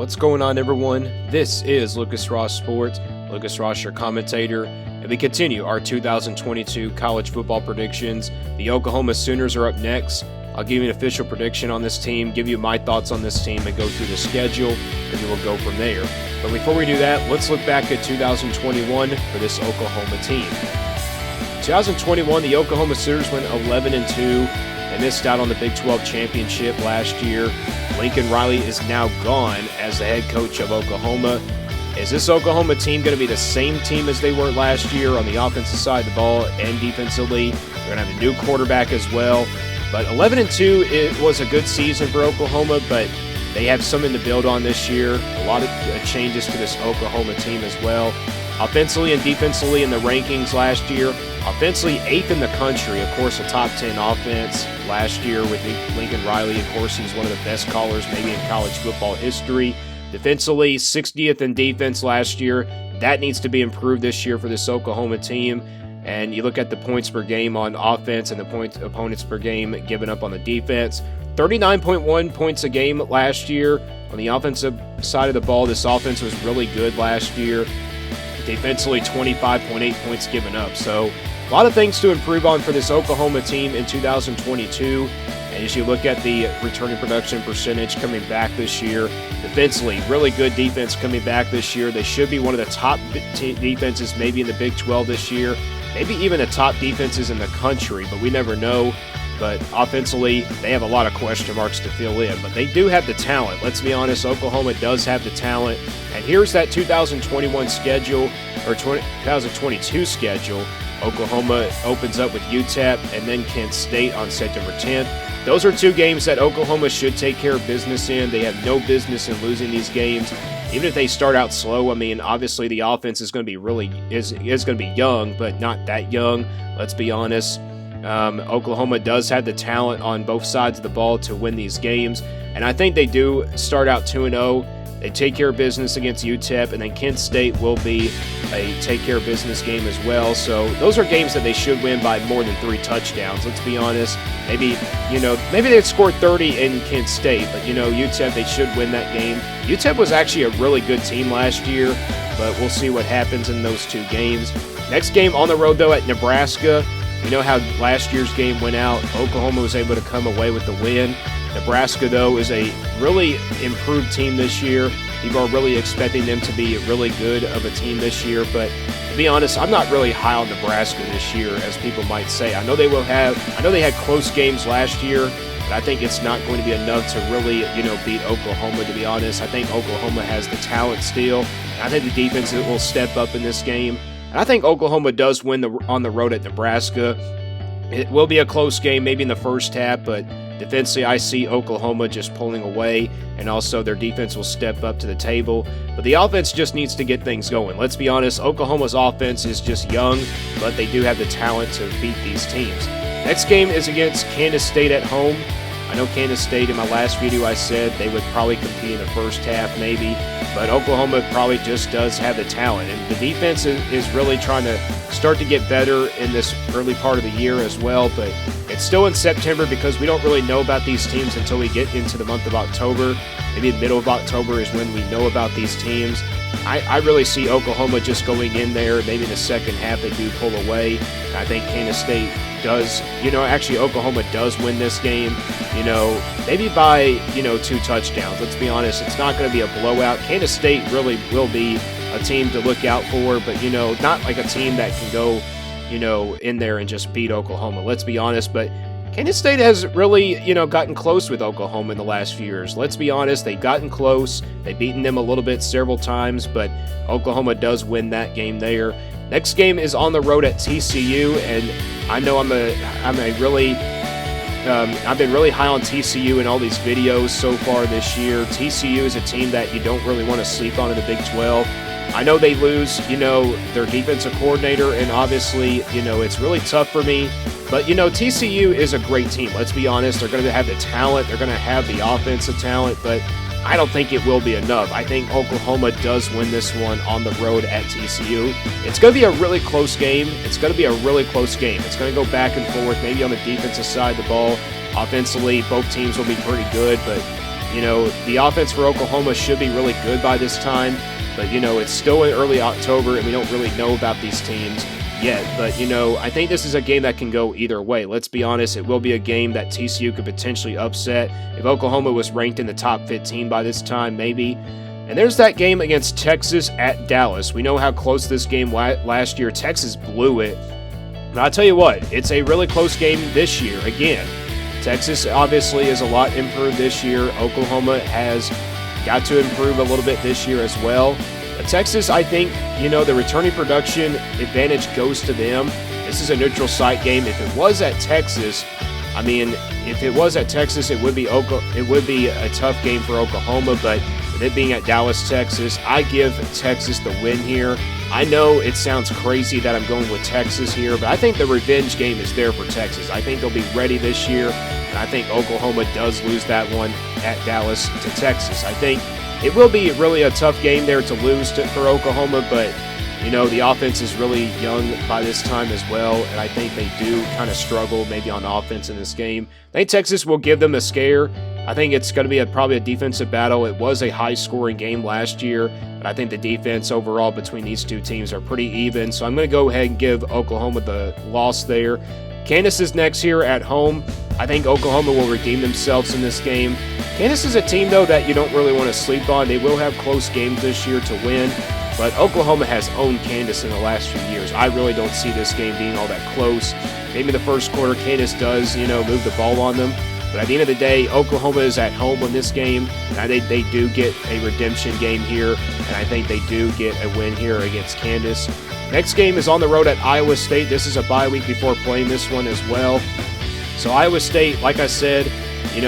What's going on, everyone? This is Lucas Ross Sports, Lucas Ross, your commentator, and we continue our 2022 college football predictions. The Oklahoma Sooners are up next. I'll give you an official prediction on this team, give you my thoughts on this team, and go through the schedule, and then we'll go from there. But before we do that, let's look back at 2021 for this Oklahoma team. 2021, the Oklahoma Sooners went 11-2. They missed out on the Big 12 championship last year. Lincoln Riley is now gone as the head coach of Oklahoma. Is this Oklahoma team going to be the same team as they were last year on the offensive side of the ball and defensively? They're going to have a new quarterback as well. But 11-2, it was a good season for Oklahoma, but they have something to build on this year. A lot of changes to this Oklahoma team as well. Offensively and defensively in the rankings last year. Offensively, 8th in the country. Of course, a top 10 offense last year with Lincoln Riley. Of course, he's one of the best callers maybe in college football history. Defensively, 60th in defense last year. That needs to be improved this year for this Oklahoma team. And you look at the points per game on offense and the opponents per game given up on the defense. 39.1 points a game last year. On the offensive side of the ball, this offense was really good last year. Defensively, 25.8 points given up. So a lot of things to improve on for this Oklahoma team in 2022. And as you look at the returning production percentage coming back this year, defensively, really good defense coming back this year. They should be one of the top defenses maybe in the Big 12 this year, maybe even the top defenses in the country, but we never know. But offensively, they have a lot of question marks to fill in. But they do have the talent. Let's be honest, Oklahoma does have the talent. And here's that 2021 schedule, or 2022 schedule. Oklahoma opens up with UTEP and then Kent State on September 10th. Those are two games that Oklahoma should take care of business in. They have no business in losing these games. Even if they start out slow, I mean, obviously the offense is going to be is going to be young, but not that young. Let's be honest. Oklahoma does have the talent on both sides of the ball to win these games, and I think they do start out 2-0. They take care of business against UTEP, and then Kent State will be a take care of business game as well. So those are games that they should win by more than 3 touchdowns. Let's be honest. Maybe they'd score 30 in Kent State, but UTEP, they should win that game. UTEP was actually a really good team last year, but we'll see what happens in those 2 games. Next game on the road though at Nebraska. You know how last year's game went out. Oklahoma was able to come away with the win. Nebraska, though, is a really improved team this year. People are really expecting them to be really good of a team this year. But to be honest, I'm not really high on Nebraska this year, as people might say. I know they had close games last year, but I think it's not going to be enough to really, beat Oklahoma, to be honest. I think Oklahoma has the talent still. I think the defense will step up in this game. And I think Oklahoma does win on the road at Nebraska. It will be a close game, maybe in the first half, but defensively, I see Oklahoma just pulling away, and also their defense will step up to the table. But the offense just needs to get things going. Let's be honest, Oklahoma's offense is just young, but they do have the talent to beat these teams. Next game is against Kansas State at home. I know Kansas State, in my last video, I said they would probably compete in the first half maybe, but Oklahoma probably just does have the talent. And the defense is really trying to start to get better in this early part of the year as well, but it's still in September because we don't really know about these teams until we get into the month of October. Maybe the middle of October is when we know about these teams. I really see Oklahoma just going in there. Maybe in the second half they do pull away. I think Kansas State does, actually Oklahoma does win this game, maybe by, 2 touchdowns. Let's be honest, it's not going to be a blowout. Kansas State really will be a team to look out for, but, not like a team that can go, in there and just beat Oklahoma. Let's be honest, but Kansas State has really, gotten close with Oklahoma in the last few years. Let's be honest, they've gotten close. They've beaten them a little bit several times, but Oklahoma does win that game there. Next game is on the road at TCU, and I know I've been really high on TCU in all these videos so far this year. TCU is a team that you don't really want to sleep on in the Big 12. I know they lose, their defensive coordinator, and obviously, it's really tough for me. But, TCU is a great team. Let's be honest. They're going to have the talent. They're going to have the offensive talent, but I don't think it will be enough. I think Oklahoma does win this one on the road at TCU. It's going to be a really close game. It's going to be a really close game. It's going to go back and forth, maybe on the defensive side of the ball. Offensively, both teams will be pretty good, but The offense for Oklahoma should be really good by this time, but, it's still in early October, and we don't really know about these teams yet. But, I think this is a game that can go either way. Let's be honest, it will be a game that TCU could potentially upset. If Oklahoma was ranked in the top 15 by this time, maybe. And there's that game against Texas at Dallas. We know how close this game last year. Texas blew it. And I'll tell you what, it's a really close game this year. Again, Texas obviously is a lot improved this year. Oklahoma has got to improve a little bit this year as well. But Texas, I think, the returning production advantage goes to them. This is a neutral site game. If it was at Texas, it would be a tough game for Oklahoma, but with it being at Dallas, Texas, I give Texas the win here. I know it sounds crazy that I'm going with Texas here, but I think the revenge game is there for Texas. I think they'll be ready this year, and I think Oklahoma does lose that one at Dallas to Texas. I think it will be really a tough game there to lose for Oklahoma, but the offense is really young by this time as well, and I think they do kind of struggle maybe on offense in this game. I think Texas will give them a scare. I think it's going to be probably a defensive battle. It was a high-scoring game last year, but I think the defense overall between these two teams are pretty even, so I'm going to go ahead and give Oklahoma the loss there. Kansas is next here at home. I think Oklahoma will redeem themselves in this game. Kansas is a team, though, that you don't really want to sleep on. They will have close games this year to win, but Oklahoma has owned Kansas in the last few years. I really don't see this game being all that close. Maybe the first quarter, Kansas does, move the ball on them. But at the end of the day, Oklahoma is at home in this game. And I think they do get a redemption game here, and I think they do get a win here against Kansas. Next game is on the road at Iowa State. This is a bye week before playing this one as well. So Iowa State, like I said,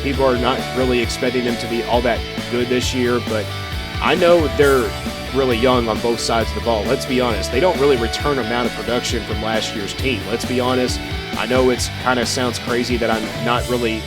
people are not really expecting them to be all that good this year, but I know they're really young on both sides of the ball. Let's be honest. They don't really return amount of production from last year's team. Let's be honest. I know it's kind of sounds crazy that I'm not really,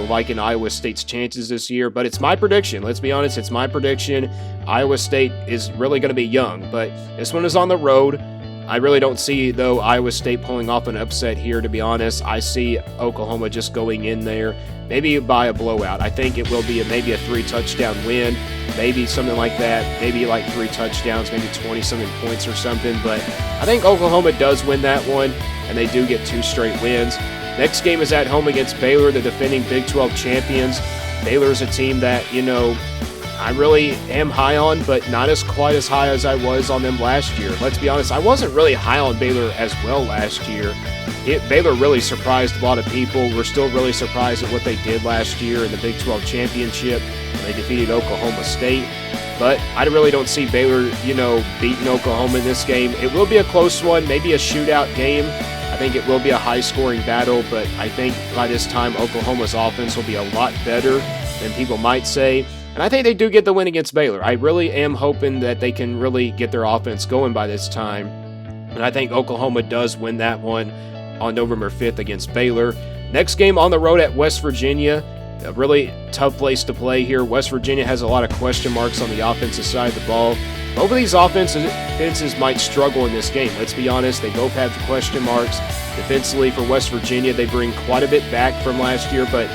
liking Iowa State's chances this year, but it's my prediction. Let's be honest. It's my prediction. Iowa State is really going to be young, but this one is on the road. I really don't see, though, Iowa State pulling off an upset here, to be honest. I see Oklahoma just going in there, maybe by a blowout. I think it will be maybe a 3-touchdown win, maybe something like that, maybe like 3 touchdowns, maybe 20-something points or something. But I think Oklahoma does win that one, and they do get 2 straight wins. Next game is at home against Baylor, the defending Big 12 champions. Baylor is a team that, I really am high on, but not quite as high as I was on them last year. Let's be honest, I wasn't really high on Baylor as well last year. Baylor really surprised a lot of people. We're still really surprised at what they did last year in the Big 12 championship. They defeated Oklahoma State. But I really don't see Baylor, beating Oklahoma in this game. It will be a close one, maybe a shootout game. I think it will be a high-scoring battle, but I think by this time Oklahoma's offense will be a lot better than people might say. And I think they do get the win against Baylor. I really am hoping that they can really get their offense going by this time. And I think Oklahoma does win that one on November 5th against Baylor. Next game on the road at West Virginia. A really tough place to play here. West Virginia has a lot of question marks on the offensive side of the ball. Both of these offenses might struggle in this game. Let's be honest, they both have question marks. Defensively for West Virginia, they bring quite a bit back from last year, but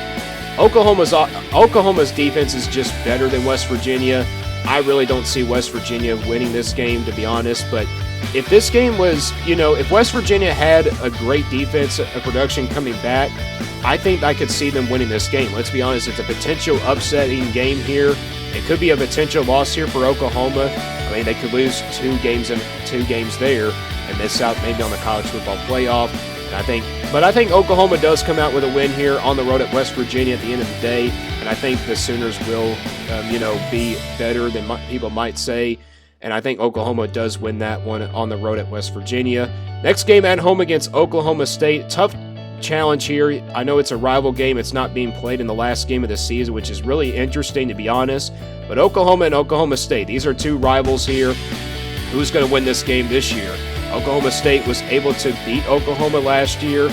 Oklahoma's defense is just better than West Virginia. I really don't see West Virginia winning this game, to be honest, but if this game was, if West Virginia had a great defense, a production coming back, I think I could see them winning this game. Let's be honest, it's a potential upsetting game here. It could be a potential loss here for Oklahoma. I mean, they could lose 2 games there and miss out maybe on the college football playoff. I think Oklahoma does come out with a win here on the road at West Virginia at the end of the day, and I think the Sooners will, be better than people might say, and I think Oklahoma does win that one on the road at West Virginia. Next game at home against Oklahoma State. Tough challenge here. I know it's a rival game. It's not being played in the last game of the season, which is really interesting, to be honest, but Oklahoma and Oklahoma State, these are 2 rivals here. Who's going to win this game this year? Oklahoma State was able to beat Oklahoma last year.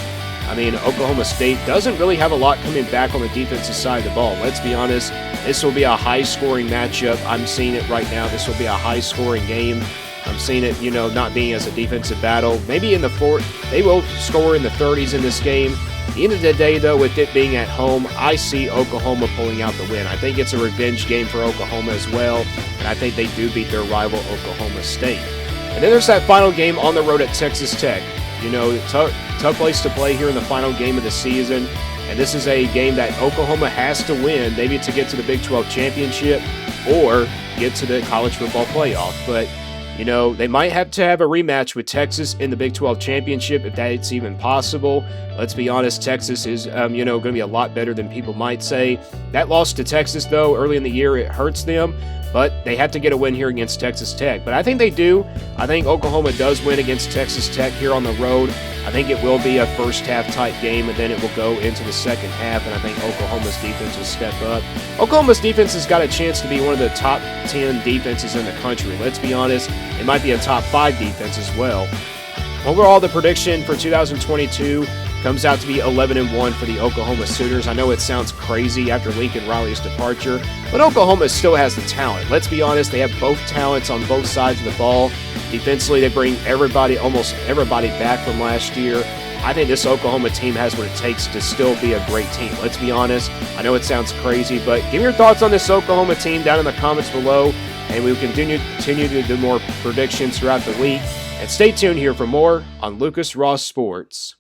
I mean, Oklahoma State doesn't really have a lot coming back on the defensive side of the ball. Let's be honest, this will be a high-scoring matchup. I'm seeing it right now. This will be a high-scoring game. I'm seeing it, not being as a defensive battle. Maybe in the fourth, they will score in the 30s in this game. At the end of the day, though, with it being at home, I see Oklahoma pulling out the win. I think it's a revenge game for Oklahoma as well, and I think they do beat their rival Oklahoma State. And then there's that final game on the road at Texas Tech. Tough place to play here in the final game of the season. And this is a game that Oklahoma has to win, maybe to get to the Big 12 championship or get to the college football playoff. But, they might have to have a rematch with Texas in the Big 12 championship if that's even possible. Let's be honest, Texas is, going to be a lot better than people might say. That loss to Texas, though, early in the year, it hurts them. But they have to get a win here against Texas Tech. But I think they do. I think Oklahoma does win against Texas Tech here on the road. I think it will be a first-half type game, and then it will go into the second half, and I think Oklahoma's defense will step up. Oklahoma's defense has got a chance to be one of the top 10 defenses in the country. Let's be honest, it might be a top 5 defense as well. Overall, the prediction for 2022 comes out to be 11-1 for the Oklahoma Sooners. I know it sounds crazy after Lincoln Riley's departure, but Oklahoma still has the talent. Let's be honest, they have both talents on both sides of the ball. Defensively, they bring almost everybody back from last year. I think this Oklahoma team has what it takes to still be a great team. Let's be honest. I know it sounds crazy, but give me your thoughts on this Oklahoma team down in the comments below, and we will continue to do more predictions throughout the week. And stay tuned here for more on Lucas Ross Sports.